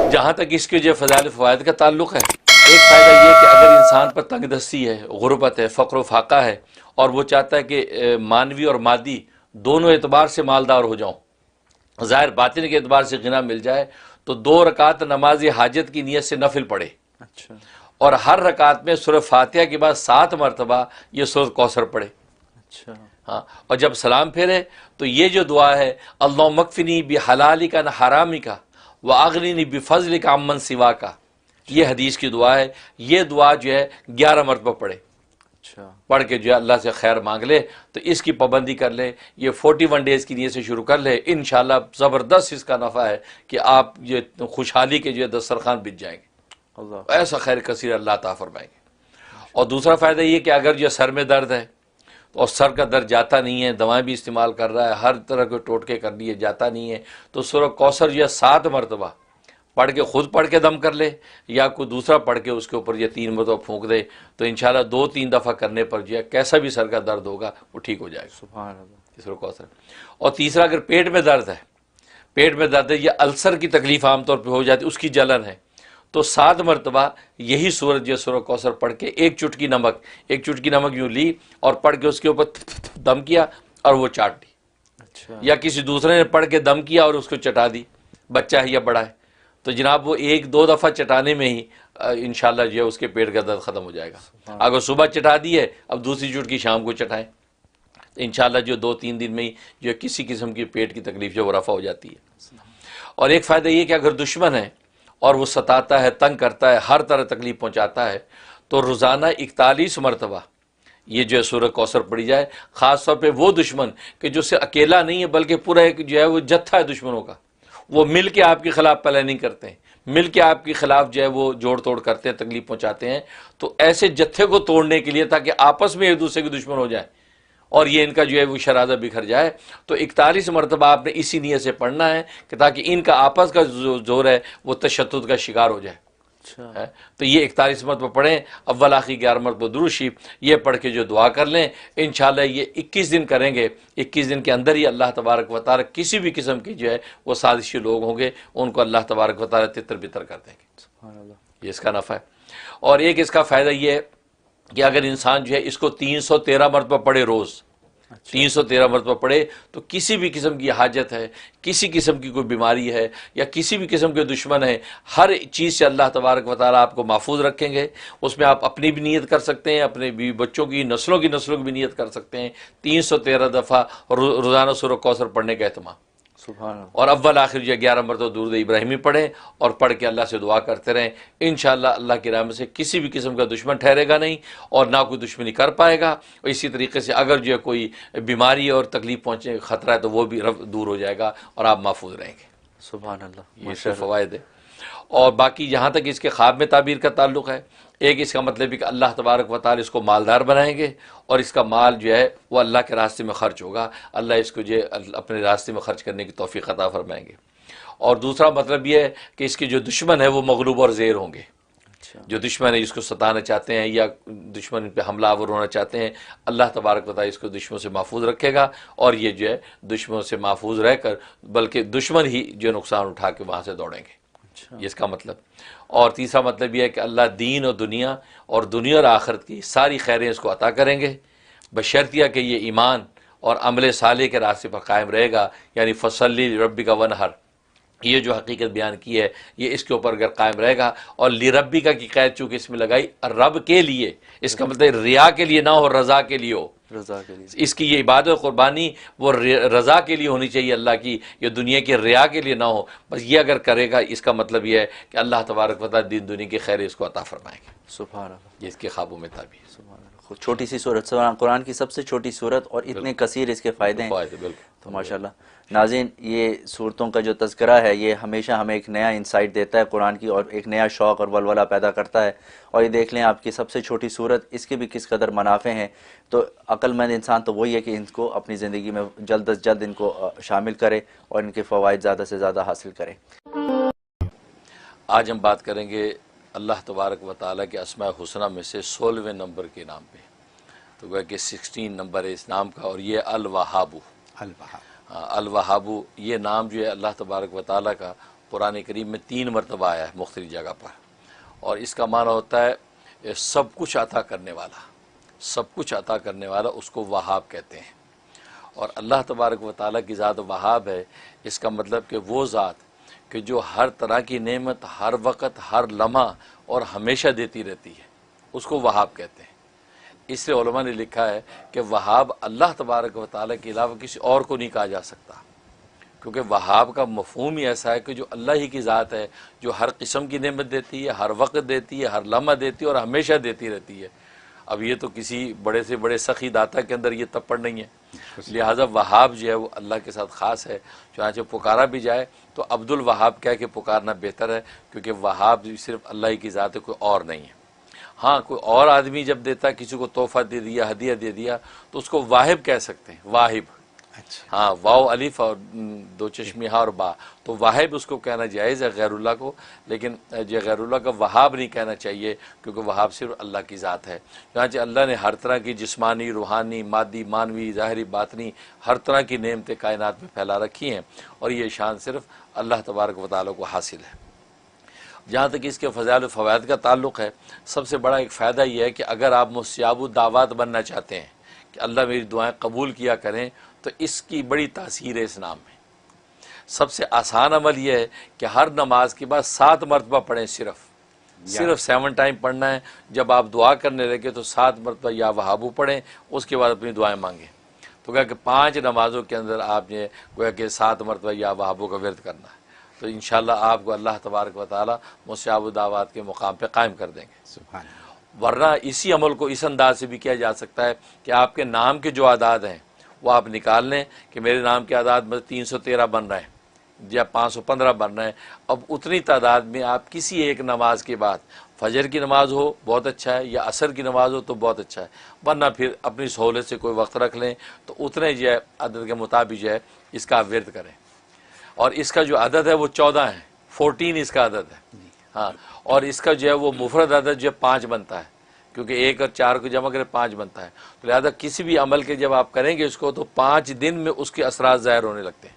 जहाँ तक इसके जो फ़ज़ाइल फ़वाइद का ताल्लुक़ है, एक फ़ायदा ये कि अगर इंसान पर तंगदस्ती है, गुरबत है, फ़क्र फाका है और वो चाहता है कि मानवी और मादी दोनों एतबार से मालदार हो जाऊँ, ज़ाहिर बातिन के एतबार से गिना मिल जाए, तो 2 रकात नमाज हाजत की नीयत से नफिल पढ़े। अच्छा और हर रकात में सूरह फातिहा के बाद 7 मरतबा ये सूरह कौसर पढ़े। अच्छा हाँ, और जब सलाम फेरे तो ये जो दुआ है, अल्लाह मकफ़िनी बि हलाली का न हरामी का व अगनी बि फजल का अमन सिवा का, ये हदीस की दुआ है। ये दुआ जो है 11 मरतबा पढ़े। अच्छा पढ़ के जो है अल्लाह से खैर मांग ले, तो इसकी पाबंदी कर ले। ये 41 डेज़ की नीयत से शुरू कर ले, इंशाअल्लाह ज़बरदस्त इसका नफ़ा है कि आप ये खुशहाली के जो है दस्तरखान बिछ जाएंगे, अल्लाह ऐसा खैर कसीर अल्लाह अता फरमाएंगे। और दूसरा फ़ायदा ये कि अगर जो सर में दर्द है और सर का दर्द जाता नहीं है, दवाएं भी इस्तेमाल कर रहा है, हर तरह के टोटके कर लिए, जाता नहीं है, तो सूरह कौसर जो है 7 मरतबा पढ़ के, खुद पढ़ के दम कर ले या कोई दूसरा पढ़ के उसके ऊपर ये 3 मरतबा फूंक दे, तो इंशाल्लाह 2-3 दफ़ा करने पर जो है कैसा भी सर का दर्द होगा वो ठीक हो जाएगा। सुभान अल्लाह। सूरह कौसर। और तीसरा, अगर पेट में दर्द है, पेट में दर्द है या अल्सर की तकलीफ आमतौर पर हो जाती है, उसकी जलन है, तो 7 मरतबा यही सूरत जो सूरह कौसर पढ़ के एक चुटकी नमक यूँ ली और पढ़ के उसके ऊपर दम किया और वो चाट दी। अच्छा या किसी दूसरे ने पढ़ के दम किया और उसको चटा दी, बच्चा है या बड़ा है, तो जनाब वो 1-2 दफ़ा चटाने में ही इंशाल्लाह जो है उसके पेट का दर्द ख़त्म हो जाएगा। अगर सुबह चटा दी है, अब दूसरी चुटकी शाम को चटाएं, तो इंशाल्लाह जो 2-3 दिन में ही जो किसी किस्म की पेट की तकलीफ जो वो रफ़ा हो जाती है। और एक फ़ायदा ये कि अगर दुश्मन है और वो सताता है, तंग करता है, हर तरह तकलीफ़ पहुँचाता है, तो रोज़ाना 41 मरतबा ये जो है सूरह कौसर पढ़ी जाए। ख़ास तौर पे वो दुश्मन कि जो सिर्फ अकेला नहीं है बल्कि पूरा एक जो है वो जत्था है दुश्मनों का, वो मिल के आपके ख़िलाफ़ प्लानिंग करते हैं, मिल के आपके ख़िलाफ़ जो है वो जोड़ तोड़ करते हैं, तकलीफ़ पहुँचाते हैं। तो ऐसे जत्थे को तोड़ने के लिए, ताकि आपस में एक दूसरे के दुश्मन हो जाए और ये इनका जो है वो शराज़ा बिखर जाए, तो 41 मरतबा आपने इसी नीयत से पढ़ना है कि ताकि इनका आपस का जो जोर है वो तशद्दुद का शिकार हो जाए। अच्छा है तो ये 41 मरतबा पढ़ें, अव्वल आखिर 11 मरतबा दुरूद शरीफ ये पढ़ के जो दुआ कर लें, इंशाअल्लाह ये 21 दिन करेंगे। 21 दिन के अंदर ही अल्लाह तबारक व तआला किसी भी किस्म की जो है वो साजिशी लोग होंगे उनको अल्लाह तबारक व तआला तितर बितर कर देंगे। सुभान अल्लाह। ये इसका नफ़ा है। और एक इसका फ़ायदा ये है कि अगर इंसान जो है इसको 313 मरतबा पढ़े, रोज़ 313 मरतबा पढ़े, तो किसी भी किस्म की हाजत है, किसी किस्म की कोई बीमारी है या किसी भी किस्म के दुश्मन है, हर चीज़ से अल्लाह तबारक व तआला आपको महफूज रखेंगे। उसमें आप अपनी भी नीयत कर सकते हैं, अपने बीवी बच्चों की नस्लों की भी नीयत कर सकते हैं। 313 दफ़ा रोज़ाना सूरह कौसर पढ़ने का एहतमाम। सुभान अल्लाह। और अव्वल आखिर जो 11 मरतबा दुरूद इब्राहिमी पढ़ें और पढ़ के अल्लाह से दुआ करते रहें। इंशाअल्लाह अल्लाह की रहमत से किसी भी किस्म का दुश्मन ठहरेगा नहीं और ना कोई दुश्मनी कर पाएगा। और इसी तरीके से अगर जो है कोई बीमारी और तकलीफ पहुँचने का ख़तरा है तो वो भी दूर हो जाएगा और आप महफूज रहेंगे। सुभान अल्लाह। ये इसके फ़वाइद है। और बाकी जहाँ तक इसके ख्वाब में ताबीर का ताल्लुक़ है, एक इसका मतलब है कि अल्लाह तबारक व तआला इसको मालदार बनाएंगे और इसका माल जो है वो अल्लाह के रास्ते में ख़र्च होगा। अल्लाह इसको जो अपने रास्ते में ख़र्च करने की तौफ़ीक़ अता फरमाएंगे। और दूसरा मतलब ये है कि इसके जो दुश्मन है वो मगलूब और ज़ेर होंगे। अच्छा जो दुश्मन है जिसको सताना चाहते हैं या दुश्मन इन पर हमलावर होना चाहते हैं, अल्लाह तबारक व तआला इसको दुश्मनों से महफूज रखेगा और ये जो है दुश्मनों से महफूज रहकर बल्कि दुश्मन ही जो नुकसान उठा के वहाँ से दौड़ेंगे। अच्छा ये इसका मतलब। और तीसरा मतलब यह है कि अल्लाह दीन और दुनिया और आखिरत की सारी खैरें इसको अता करेंगे, बशर्तिया कि ये ईमान और अमल साले के रास्ते पर कायम रहेगा। यानी फसल्ली रब्बिका वनहर, ये जो हकीकत बयान की है ये इसके ऊपर अगर कायम रहेगा। और लिरब्बिका की कैद चूँकि इसमें लगाई रब के लिए, इसका मतलब रिया के लिए ना हो, रज़ा के लिए हो। रज़ा के लिए इसकी ये इबादत कुर्बानी वो रज़ा के लिए होनी चाहिए अल्लाह की, ये दुनिया के रिया के लिए ना हो। बस ये अगर करेगा इसका मतलब ये है कि अल्लाह तबारक व तआला दीन दुनिया की खैर इसको अता फरमाएंगे। सुभान अल्लाह। ये इसके ख्वाबों में ताबीर। सुभान अल्लाह। छोटी सी सूरत, कुरान की सबसे छोटी सूरत और इतने कसीर इसके फ़ायदे हैं। बिल्कुल। तो माशाल्लाह नाज़रीन, ये सूरतों का जो तज़किरा है ये हमेशा हमें एक नया इंसाइट देता है कुरान की और एक नया शौक़ और वलवला पैदा करता है। और ये देख लें आपकी सबसे छोटी सूरत, इसके भी किस कदर मुनाफ़े हैं। तो अक्लमंद इंसान तो वही है कि इनको अपनी ज़िंदगी में जल्द अज जल्द इनको शामिल करे और इनके फ़वाइद ज़्यादा से ज़्यादा हासिल करें। आज हम बात करेंगे अल्लाह तबारक व तआला के अस्माए हुस्ना में से 16वें नंबर के नाम पे। तो वह कि 16 नंबर है इस नाम का और ये अल वहाबू। अल वहाबू ये नाम जो है अल्लाह तबारक व तआला का कुरान करीम में 3 मरतबा आया है मुख्तलिफ जगह पर, और इसका माना होता है सब कुछ अता करने वाला, सब कुछ अता करने वाला, उसको वहाब कहते हैं। और अल्लाह तबारक व तआला की ज़ात वहाब है, इसका मतलब कि वो ज़ात कि जो हर तरह की नेमत हर वक्त हर लम्हा और हमेशा देती रहती है, उसको वहाब कहते हैं। इसलिए उलमा ने लिखा है कि वहाब अल्लाह तबारक व तआला के अलावा किसी और को नहीं कहा जा सकता, क्योंकि वहाब का मफहूम ही ऐसा है कि जो अल्लाह ही की ज़ात है, जो हर किस्म की नेमत देती है, हर वक्त देती है, हर लम्हा देती है और हमेशा देती रहती है। अब ये तो किसी बड़े से बड़े सखी दाता के अंदर ये तपड़ नहीं है, लिहाजा वहाब जो है वो अल्लाह के साथ ख़ास है। चुनांचे पुकारा भी जाए तो अब्दुल वहाब कह के पुकारना बेहतर है, क्योंकि वहाब सिर्फ अल्लाह ही की ज़ात है, कोई और नहीं है। हाँ, कोई और आदमी जब देता, किसी को तोहफ़ा दे दिया, हदिया दे दिया, तो उसको वाहिब कह सकते हैं, वाहिब। अच्छा। हाँ, वाव अलिफ और 2 चश्मी हा और बा, तो वाहिब उसको कहना जायज़ है गैरुल्लाह को, लेकिन जो गैरुल्लाह का वहाब नहीं कहना चाहिए, क्योंकि वहाब सिर्फ अल्लाह की ज़ात है। चुनांचे अल्लाह ने हर तरह की जिस्मानी, रूहानी, मादी, मानवी, ज़ाहिरी, बातनी हर तरह की नेमतें कायनात में फैला रखी हैं, और ये शान सिर्फ अल्लाह तबारक व तआला को हासिल है। जहाँ तक इसके फ़ज़ाइल व फ़वाइद का ताल्लुक़ है, सबसे बड़ा एक फ़ायदा यह है कि अगर आप मुस्ताजब दावत बनना चाहते हैं कि अल्लाह मेरी दुआएं कबूल किया करें, तो इसकी बड़ी तासीर है इस नाम में। सबसे आसान अमल यह है कि हर नमाज के बाद 7 मरतबा पढ़ें, सिर्फ 7 टाइम पढ़ना है। जब आप दुआ करने लगे तो 7 मरतबा या वहाबू पढ़ें, उसके बाद अपनी दुआएं मांगें। तो क्या कि 5 नमाज़ों के अंदर आपने गोया कि 7 मरतबा या वहाबू का विर्द करना है, तो इंशाअल्लाह आपको अल्लाह तबारक व तआला मुस्ताजब दावत के मुकाम पर कायम कर देंगे। सुभान अल्लाह। वरना इसी अमल को इस अंदाज से भी किया जा सकता है कि आपके नाम के जो आदाद हैं वो आप निकाल लें कि मेरे नाम के आदाद में 313 बन रहे हैं या 515 बन रहे हैं। अब उतनी तादाद में आप किसी एक नमाज के बाद, फजर की नमाज हो बहुत अच्छा है, या असर की नमाज हो तो बहुत अच्छा है, वरना फिर अपनी सहूलत से कोई वक्त रख लें, तो उतने जो है अदद के मुताबिक जो है इसका आप विर्द करें। और इसका जो अदद है वो 14 है, 14 इसका अदद है। हाँ, और इसका जो है वो मुफरद अदद जो है 5 बनता है, क्योंकि 1 और 4 को जमा करें 5 बनता है। तो लिहाजा किसी भी अमल के जब आप करेंगे इसको, तो 5 दिन में उसके असरात ज़ाहिर होने लगते हैं।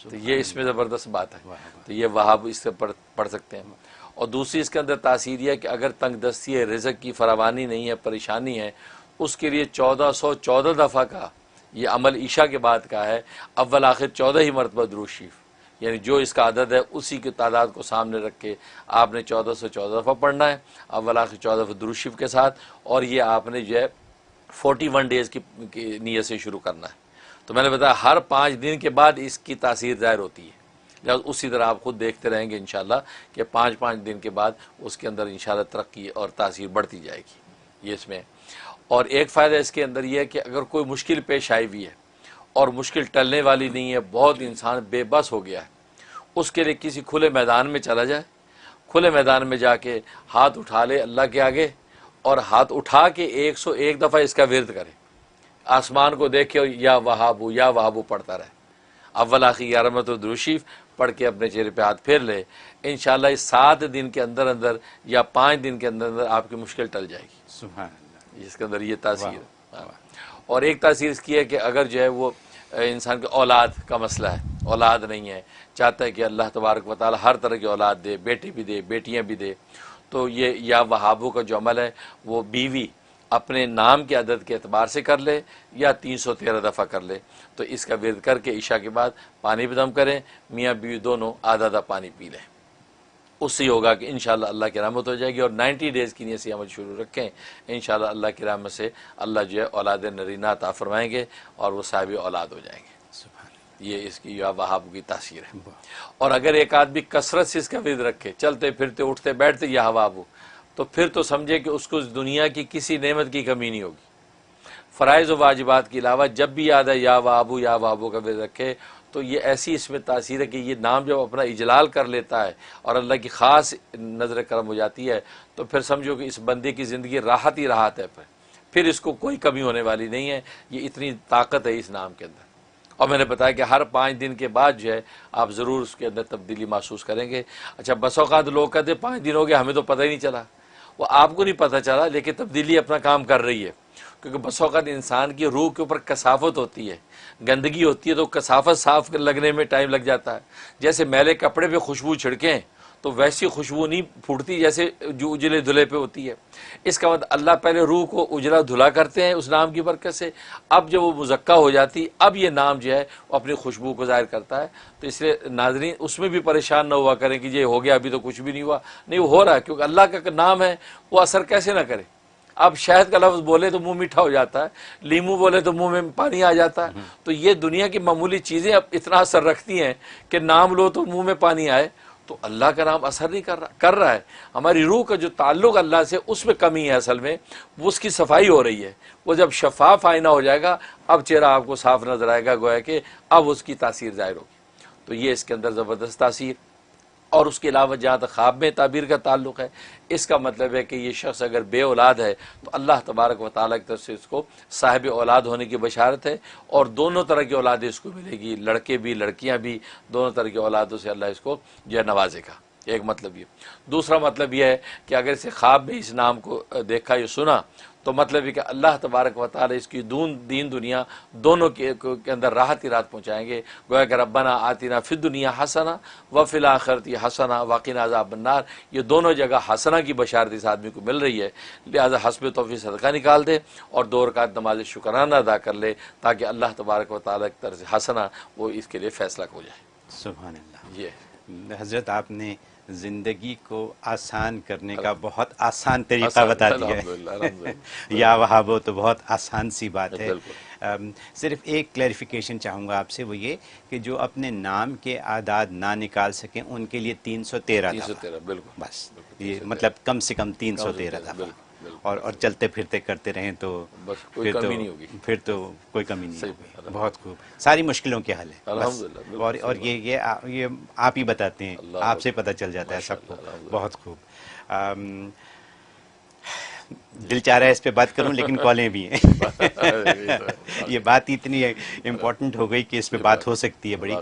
तो ये इसमें ज़बरदस्त बात है। तो ये वहाब इससे पढ़ सकते हैं। और दूसरी इसके अंदर तासीर है कि अगर तंगदस्ती है, रिज़्क़ की फरावानी नहीं है, परेशानी है, उसके लिए 1414 दफ़ा का ये अमल ईशा के बाद का है। अव्वल आखिर 14 ही मरतबा दुरूद शरीफ, यानी जो इसका अदद है उसी की तादाद को सामने रख के आपने 1414 दफ़ा पढ़ना है, अव्वल आखिर 14 दफ़ा दुरूद शरीफ के साथ। और ये आपने जो है 41 डेज़ की नीयत से शुरू करना है। तो मैंने बताया हर 5 दिन के बाद इसकी तासीर ज़ाहिर होती है। लिहाजा उसी तरह आप खुद देखते रहेंगे इंशाअल्लाह कि 5-5 दिन के बाद उसके अंदर इंशाअल्लाह तरक्की और तासीर बढ़ती जाएगी। ये इसमें और एक फ़ायदा इसके अंदर ये है कि अगर कोई मुश्किल पेश आई हुई है और मुश्किल टलने वाली नहीं है, बहुत इंसान बेबस हो गया है, उसके लिए किसी खुले मैदान में चला जाए, खुले मैदान में जाके हाथ उठा ले अल्लाह के आगे, और हाथ उठा के 101 दफ़ा इसका विर्द करे, आसमान को देखे और या वहाबू पढ़ता रहे। अव्वल आखिर 11 मरतबा दुरूद शरीफ पढ़ के अपने चेहरे पे हाथ फेर ले, इंशाअल्लाह इस 7 दिन के अंदर अंदर या 5 दिन के अंदर अंदर आपकी मुश्किल टल जाएगी। सुभान अल्लाह। इसके अंदर ये तासीर है। और एक तासीर इसकी है कि अगर जो है वो इंसान के औलाद का मसला है, औलाद नहीं है, चाहता है कि अल्लाह तबारक व तआला हर तरह की औलाद दे, बेटे भी दे, बेटियां भी दे, तो ये या वहाबों का जो अमल है वो बीवी अपने नाम के अदद के एतबार से कर ले या 313 दफ़ा कर ले। तो इसका विर्द करके ईशा के बाद पानी भी दम करें, मियाँ बीवी दोनों आधा आधा पानी पी लें, उससे होगा कि इंशाअल्लाह अल्लाह की रहमत हो जाएगी। और 90 डेज़ की नीयत से अमल शुरू रखें, इंशाअल्लाह अल्लाह की रहमत से अल्लाह जो है औलाद नरीना अता फरमाएंगे और वो साहिब औलाद हो जाएंगे। ये इसकी या वहाब की तासीर है। और अगर एक आदमी कसरत से इसका विर्द रखे, चलते फिरते उठते बैठते या वहाबू, तो फिर तो समझे कि उसको इस दुनिया की किसी नेमत की कमी नहीं होगी। फ़राइज़ व वाजिबात के अलावा जब भी याद है या वहाबू का विर्द रखे, तो ये ऐसी इसमें तासीर है कि ये नाम जब अपना इजलाल कर लेता है और अल्लाह की ख़ास नज़र करम हो जाती है, तो फिर समझो कि इस बंदे की ज़िंदगी राहत ही राहत है। फिर इसको कोई कमी होने वाली नहीं है। ये इतनी ताकत है इस नाम के अंदर। और मैंने बताया कि हर 5 दिन के बाद जो है आप ज़रूर उसके अंदर तब्दीली महसूस करेंगे। अच्छा, बस औक़ात लोग कहते 5 दिन हो गए हमें तो पता ही नहीं चला, वो आपको नहीं पता चला, लेकिन तब्दीली अपना काम कर रही है। क्योंकि बस औक़ात इंसान की रूह के ऊपर कसाफत होती है, गंदगी होती है, तो कसाफत साफ लगने में टाइम लग जाता है। जैसे मैले कपड़े पे खुशबू छिड़कें तो वैसी खुशबू नहीं फूटती जैसे जो उजले धुले पे होती है। इसका मतलब अल्लाह पहले रूह को उजला धुला करते हैं उस नाम की बरकत से, अब जब वो मुज़क्का हो जाती, अब ये नाम जो है वो अपनी खुशबू को ज़ाहिर करता है। तो इसलिए नाज़रीन उसमें भी परेशान ना हुआ करें कि ये हो गया, अभी तो कुछ भी नहीं हुआ। नहीं, वो हो रहा है, क्योंकि अल्लाह का नाम है, वो असर कैसे ना करे। अब शहद का लफ्ज़ बोले तो मुंह मीठा हो जाता है, लीमू बोले तो मुंह में पानी आ जाता है। तो ये दुनिया की मामूली चीज़ें अब इतना असर रखती हैं कि नाम लो तो मुंह में पानी आए। तो अल्लाह का नाम असर नहीं कर रहा है। हमारी रूह का जो ताल्लुक़ अल्लाह से, उसमें कमी है असल में, वो उसकी सफाई हो रही है। वो जब शफाफ आईना हो जाएगा, अब चेहरा आपको साफ नजर आएगा, गोया कि अब उसकी तासीर ज़ाहिर होगी। तो ये इसके अंदर ज़बरदस्त तासीर। और उसके अलावा जहाँ तक ख्वाब में ताबीर का ताल्लुक़ है, इसका मतलब है कि ये शख्स अगर बे औलाद है तो अल्लाह तबारक व तआला की तरफ से इसको साहिब औलाद होने की बशारत है, और दोनों तरह की औलादें इसको मिलेगी, लड़के भी लड़कियाँ भी, दोनों तरह की औलादों से अल्लाह इसको जो है नवाजेगा। एक मतलब ये। दूसरा मतलब यह है कि अगर इसे ख्वाब में इस नाम को देखा या सुना तो मतलब है कि अल्लाह तबारक व तआला इसकी दीन दुनिया दोनों के अंदर राहत ही राहत पहुँचाएंगे। गोया कि रब्बना आतिना फिद दुनिया हसना व फिल आखिरती हसना वक़िना अज़ाबन्नार, ये दोनों जगह हसना की बशारत इस आदमी को मिल रही है। लिहाजा हस्ब तौफीक सदका निकाल दे और 2 रकात नमाज शुक्राना अदा कर ले, ताकि अल्लाह तबारक व तआला की तरफ से हसना वो इसके लिए फ़ैसला हो जाए। सुभान अल्लाह। ये हज़रत आपने ज़िंदगी को आसान करने का बहुत आसान तरीक़ा बता दिया है। या वहाबो तो बहुत आसान सी बात है। सिर्फ एक क्लैरिफिकेशन चाहूँगा आपसे, वो ये कि जो अपने नाम के आदाद ना निकाल सकें उनके लिए 313 बिल्कुल, बस ये मतलब कम से कम 313 दफ़ा, और चलते फिरते करते रहें तो बस कोई कमी नहीं होगी, फिर तो कोई कमी नहीं होगी। बहुत खूब, सारी मुश्किलों के हल है अल्हम्दुलिल्लाह। और ये आप ही बताते हैं, आपसे पता चल जाता है सबको। बहुत खूब। दिल चाह रहा है इस पे बात करूं, लेकिन कॉलें भी हैं। ये बात इतनी इम्पोर्टेंट हो गई कि इस पे बात हो सकती है बड़ी।